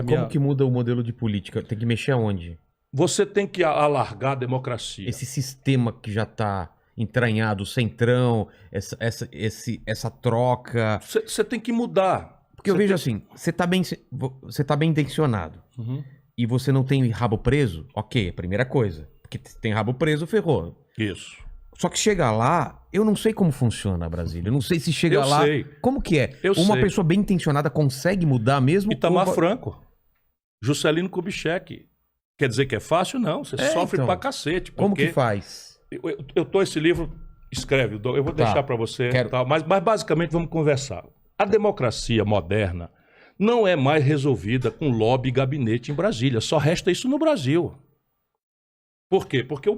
Como que muda o modelo de política? Tem que mexer aonde? Você tem que alargar a democracia. Esse sistema que já está entranhado, o centrão, essa troca. Você tem que mudar. Porque eu vejo assim, você tá bem intencionado e você não tem rabo preso, ok, primeira coisa. Porque tem rabo preso, ferrou. Isso. Só que chega lá, eu não sei como funciona Brasília. Eu não sei se chega lá. Sei. Como que é? Eu Uma sei. pessoa bem intencionada consegue mudar mesmo? Itamar Franco, Juscelino Kubitschek. Quer dizer que é fácil? Não. Você sofre então, pra cacete. Como que faz? Eu tô esse livro, escreve, eu vou deixar pra você. Quero. Tal, mas basicamente vamos conversar. A democracia moderna não é mais resolvida com lobby e gabinete em Brasília. Só resta isso no Brasil. Por quê? Porque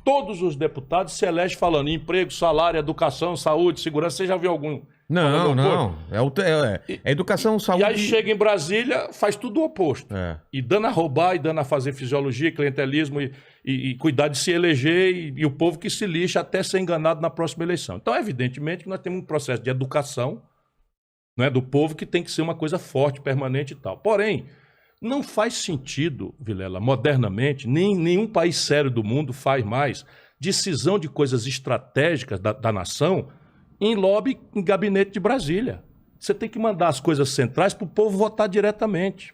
todos os deputados se elegem falando em emprego, salário, educação, saúde, segurança. Você já viu algum? Não. É educação, saúde. E aí chega em Brasília, faz tudo o oposto. E dando a roubar, e dando a fazer fisiologia, clientelismo, e cuidar de se eleger, e o povo que se lixa até ser enganado na próxima eleição. Então, evidentemente, que nós temos um processo de educação, não é, do povo, que tem que ser uma coisa forte, permanente e tal. Porém, não faz sentido, Vilela, modernamente, nenhum país sério do mundo faz mais decisão de coisas estratégicas da nação em lobby, em gabinete de Brasília. Você tem que mandar as coisas centrais para o povo votar diretamente.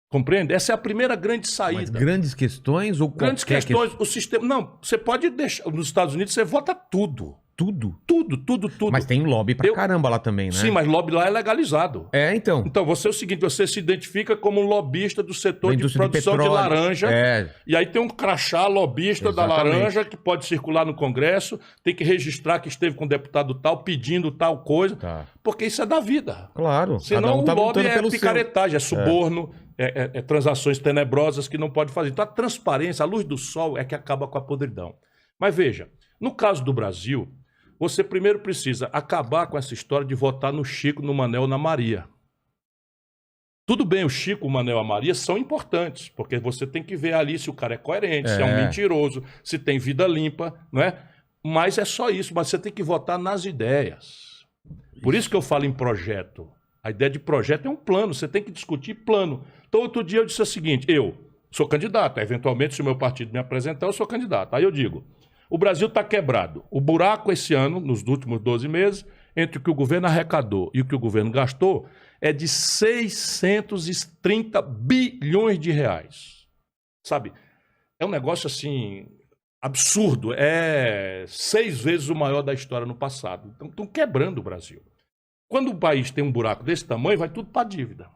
Compreende? Essa é a primeira grande saída. Mas grandes questões ou grandes questões, o sistema... Não, você pode deixar... Nos Estados Unidos você vota tudo. Tudo? Tudo. Mas tem lobby pra caramba lá também, né? Sim, mas lobby lá é legalizado. Então. Então, você é o seguinte, você se identifica como um lobista do setor de produção de laranja. E aí tem um crachá lobista da laranja que pode circular no Congresso, tem que registrar que esteve com o deputado tal, pedindo tal coisa. Porque isso é da vida. Claro. Senão o lobby é picaretagem, é suborno, é transações tenebrosas que não pode fazer. Então a transparência, a luz do sol é que acaba com a podridão. Mas veja, no caso do Brasil... Você primeiro precisa acabar com essa história de votar no Chico, no Manel, na Maria. Tudo bem, o Chico, o Manel e a Maria são importantes, porque você tem que ver ali se o cara é coerente, se é um mentiroso, se tem vida limpa, não é? Mas é só isso, mas você tem que votar nas ideias. Por isso que eu falo em projeto. A ideia de projeto é um plano, você tem que discutir plano. Então, outro dia eu disse o seguinte, eu sou candidato, eventualmente, se o meu partido me apresentar, eu sou candidato. Aí eu digo... O Brasil está quebrado. O buraco esse ano, nos últimos 12 meses, entre o que o governo arrecadou e o que o governo gastou, é de 630 bilhões de reais. Sabe? É um negócio assim, absurdo. É 6 vezes o maior da história no passado. Então, estão quebrando o Brasil. Quando o país tem um buraco desse tamanho, vai tudo para a dívida.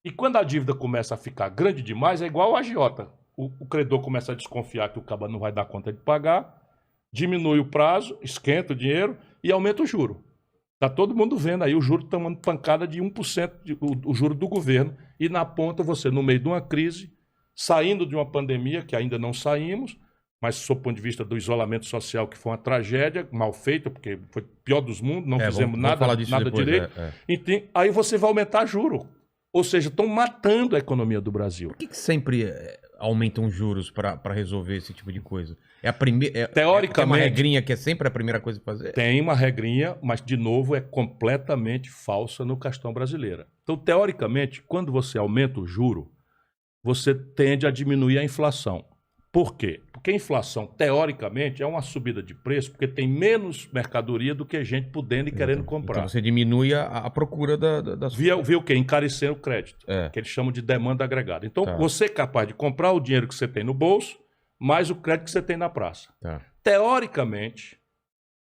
E quando a dívida começa a ficar grande demais, é igual a agiota. O credor começa a desconfiar que o caba não vai dar conta de pagar, diminui o prazo, esquenta o dinheiro e aumenta o juro. Está todo mundo vendo aí o juro tomando pancada de 1%, o juro do governo, e na ponta você, no meio de uma crise, saindo de uma pandemia, que ainda não saímos, mas sob o ponto de vista do isolamento social, que foi uma tragédia, mal feita, porque foi o pior dos mundos, não fizemos nada direito. Então, aí você vai aumentar juro. Ou seja, estão matando a economia do Brasil. Por que sempre aumentam juros para resolver esse tipo de coisa? É a primeira. Teoricamente. Tem uma regrinha que é sempre a primeira coisa a fazer? Tem uma regrinha, mas, de novo, é completamente falsa no questão brasileira. Então, teoricamente, quando você aumenta o juro, você tende a diminuir a inflação. Por quê? Porque a inflação, teoricamente, é uma subida de preço, porque tem menos mercadoria do que gente podendo e querendo comprar. Então você diminui a procura das... Via o quê? Encarecer o crédito, que eles chamam de demanda agregada. Então, você é capaz de comprar o dinheiro que você tem no bolso, mais o crédito que você tem na praça. Teoricamente,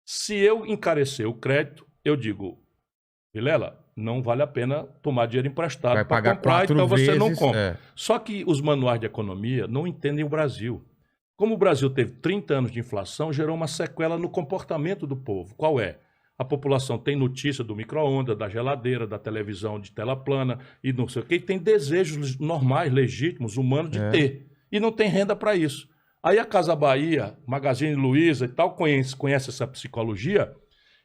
se eu encarecer o crédito, eu digo, Vilela, não vale a pena tomar dinheiro emprestado para comprar, então você não compra. Só que os manuais de economia não entendem o Brasil. Como o Brasil teve 30 anos de inflação, gerou uma sequela no comportamento do povo. Qual é? A população tem notícia do micro-ondas, da geladeira, da televisão de tela plana e não sei o quê, e tem desejos normais, legítimos, humanos de ter. E não tem renda para isso. Aí a Casa Bahia, Magazine Luiza e tal, conhece essa psicologia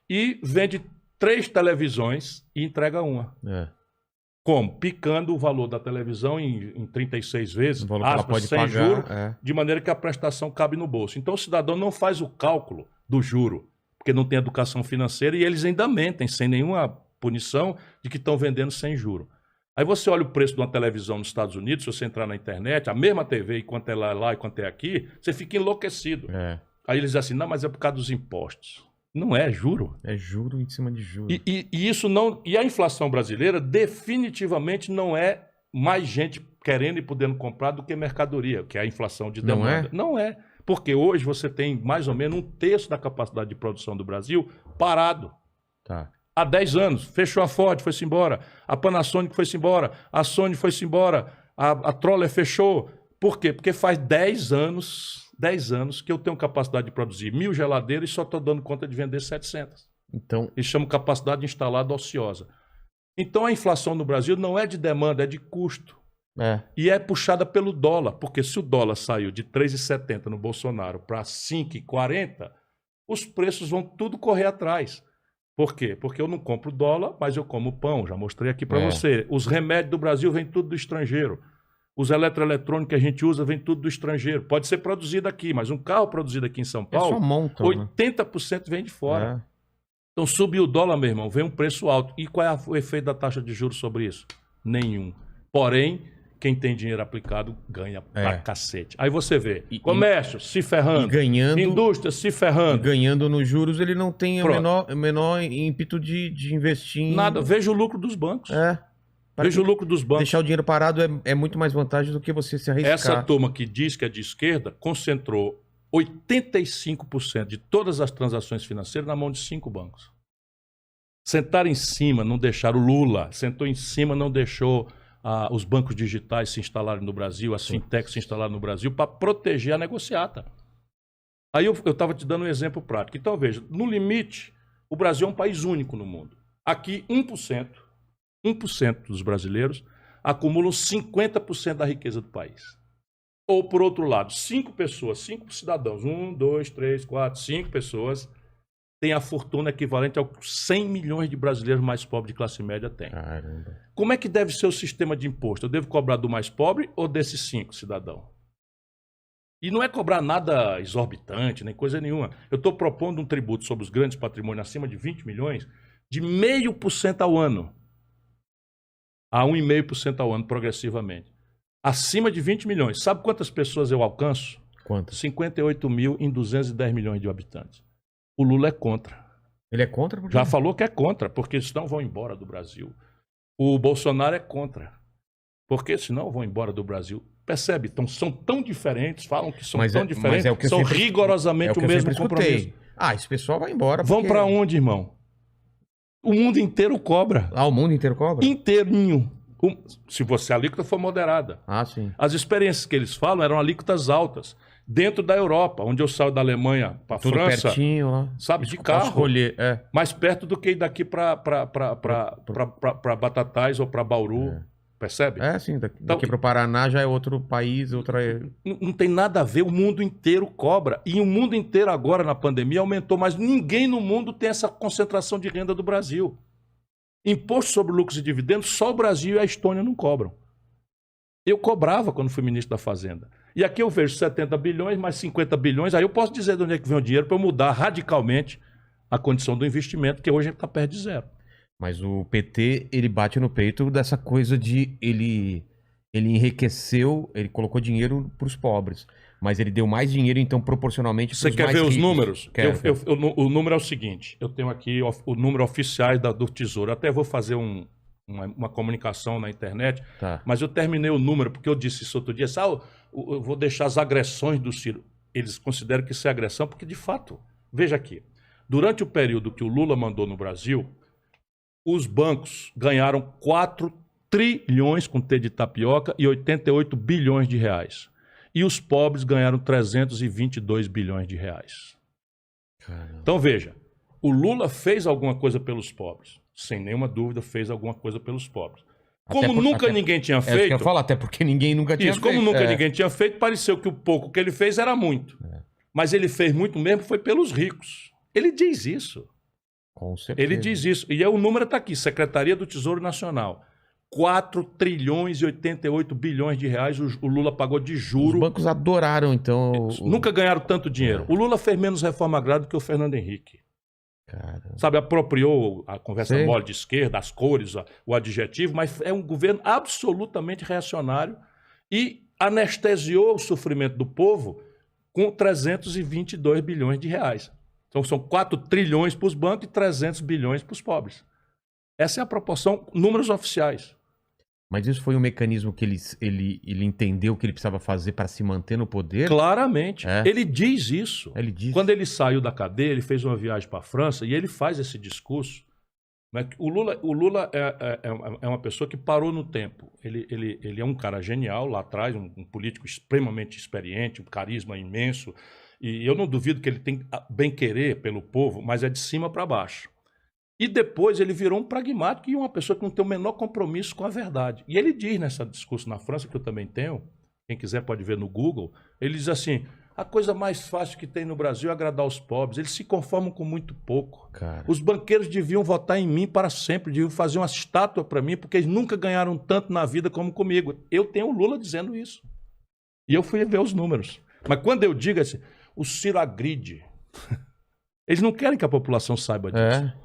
e vende 3 televisões e entrega uma. Como? Picando o valor da televisão em 36 vezes, aspas, sem juro, de maneira que a prestação cabe no bolso. Então o cidadão não faz o cálculo do juro, porque não tem educação financeira e eles ainda mentem, sem nenhuma punição, de que estão vendendo sem juro. Aí você olha o preço de uma televisão nos Estados Unidos, se você entrar na internet, a mesma TV, enquanto é lá e quanto é aqui, você fica enlouquecido. Aí eles dizem assim, não, mas é por causa dos impostos. Não é, juro. É juro em cima de juros. E isso não. E a inflação brasileira definitivamente não é mais gente querendo e podendo comprar do que mercadoria, que é a inflação de demanda. Não é. Porque hoje você tem mais ou menos 1/3 da capacidade de produção do Brasil parado. Tá. Há 10 anos. Fechou a Ford, foi-se embora. A Panasonic foi-se embora. A Sony foi-se embora. A Troller fechou. Por quê? Porque faz 10 anos que eu tenho capacidade de produzir 1.000 geladeiras e só estou dando conta de vender 700. Então, eles chamam capacidade instalada ociosa. Então a inflação no Brasil não é de demanda, é de custo. E é puxada pelo dólar, porque se o dólar saiu de 3,70 no Bolsonaro para 5,40, os preços vão tudo correr atrás. Por quê? Porque eu não compro dólar, mas eu como pão, já mostrei aqui para você. Os remédios do Brasil vêm tudo do estrangeiro. Os eletroeletrônicos que a gente usa vêm tudo do estrangeiro. Pode ser produzido aqui, mas um carro produzido aqui em São Paulo, 80% vem de fora. Então subiu o dólar, meu irmão, vem um preço alto. E qual é o efeito da taxa de juros sobre isso? Nenhum. Porém, quem tem dinheiro aplicado ganha pra cacete. Aí você vê, comércio se ferrando, indústria se ferrando. E ganhando nos juros, ele não tem o menor ímpeto de investir em... Nada, veja o lucro dos bancos. Veja o lucro dos bancos. Deixar o dinheiro parado é muito mais vantagem do que você se arriscar. Essa turma que diz que é de esquerda concentrou 85% de todas as transações financeiras na mão de 5 bancos. Sentaram em cima, não deixaram. O Lula sentou em cima, não deixou os bancos digitais se instalarem no Brasil, as fintechs se instalarem no Brasil, para proteger a negociata. Aí eu estava te dando um exemplo prático. Então, veja, no limite, o Brasil é um país único no mundo. Aqui, 1% dos brasileiros acumulam 50% da riqueza do país. Ou, por outro lado, 5 pessoas, 5 cidadãos, 1, 2, 3, 4, 5 pessoas, têm a fortuna equivalente aos 100 milhões de brasileiros mais pobres de classe média têm. Caramba. Como é que deve ser o sistema de imposto? Eu devo cobrar do mais pobre ou desses 5 cidadãos? E não é cobrar nada exorbitante, nem coisa nenhuma. Eu estou propondo um tributo sobre os grandes patrimônios acima de 20 milhões de 0,5% ao ano. A 1,5% ao ano, progressivamente. Acima de 20 milhões. Sabe quantas pessoas eu alcanço? Quantas? 58 mil em 210 milhões de habitantes. O Lula é contra. Ele é contra? Por quê? Já falou que é contra, porque senão vão embora do Brasil. O Bolsonaro é contra, porque senão vão embora do Brasil. Percebe? Então, são tão diferentes, falam que são tão diferentes, são rigorosamente o mesmo compromisso. Esse pessoal vai embora. Vão para onde, irmão? O mundo inteiro cobra. O mundo inteiro cobra? Inteirinho. Se você a alíquota for moderada. Sim. As experiências que eles falam eram alíquotas altas. Dentro da Europa, onde eu saio da Alemanha para a França, pertinho, ó. Sabe, de carro. Escolher, mais perto do que ir daqui para Batatais ou para Bauru. Percebe? Sim. Daqui para o Paraná já é outro país, outra... Não tem nada a ver, o mundo inteiro cobra. E o mundo inteiro agora, na pandemia, aumentou. Mas ninguém no mundo tem essa concentração de renda do Brasil. Imposto sobre lucros e dividendos, só o Brasil e a Estônia não cobram. Eu cobrava quando fui ministro da Fazenda. E aqui eu vejo 70 bilhões mais 50 bilhões, aí eu posso dizer de onde é que vem o dinheiro para eu mudar radicalmente a condição do investimento, que hoje está perto de zero. Mas o PT, ele bate no peito dessa coisa de ele enriqueceu, ele colocou dinheiro para os pobres, mas ele deu mais dinheiro, então, proporcionalmente para os mais ricos. Você quer ver os números? O número é o seguinte, eu tenho aqui o número oficiais do Tesouro, até vou fazer uma comunicação na internet, mas eu terminei o número, porque eu disse isso outro dia, eu vou deixar as agressões do Ciro. Eles consideram que isso é agressão, porque de fato, veja aqui, durante o período que o Lula mandou no Brasil, os bancos ganharam 4 trilhões com T de tapioca e 88 bilhões de reais. E os pobres ganharam 322 bilhões de reais. Caramba. Então veja, o Lula fez alguma coisa pelos pobres. Sem nenhuma dúvida, fez alguma coisa pelos pobres. Como nunca ninguém tinha feito... É isso que eu falo, até porque ninguém nunca tinha feito. Como nunca ninguém tinha feito, pareceu que o pouco que ele fez era muito. Mas ele fez muito mesmo, foi pelos ricos. Ele diz isso. Com certeza. Ele diz isso. E o número está aqui, Secretaria do Tesouro Nacional. 4 trilhões e 88 bilhões de reais o Lula pagou de juro. Os bancos adoraram, então... Nunca ganharam tanto dinheiro. O Lula fez menos reforma agrária do que o Fernando Henrique. Caramba. Sabe, apropriou a conversa mole de esquerda, as cores, o adjetivo, mas é um governo absolutamente reacionário e anestesiou o sofrimento do povo com 322 bilhões de reais. Então são 4 trilhões para os bancos e 300 bilhões para os pobres. Essa é a proporção, números oficiais. Mas isso foi um mecanismo que ele entendeu que ele precisava fazer para se manter no poder? Claramente. Ele diz isso. Ele diz. Quando ele saiu da cadeia, ele fez uma viagem para a França e ele faz esse discurso. Né? O Lula é uma pessoa que parou no tempo. Ele é um cara genial lá atrás, um político extremamente experiente, um carisma imenso. E eu não duvido que ele tem bem-querer pelo povo, mas é de cima para baixo. E depois ele virou um pragmático e uma pessoa que não tem o menor compromisso com a verdade. E ele diz nesse discurso na França, que eu também tenho, quem quiser pode ver no Google, ele diz assim, a coisa mais fácil que tem no Brasil é agradar os pobres, eles se conformam com muito pouco. Cara. Os banqueiros deviam votar em mim para sempre, deviam fazer uma estátua para mim, porque eles nunca ganharam tanto na vida como comigo. Eu tenho o Lula dizendo isso. E eu fui ver os números. Mas quando eu digo assim, o Ciro agride, eles não querem que a população saiba disso.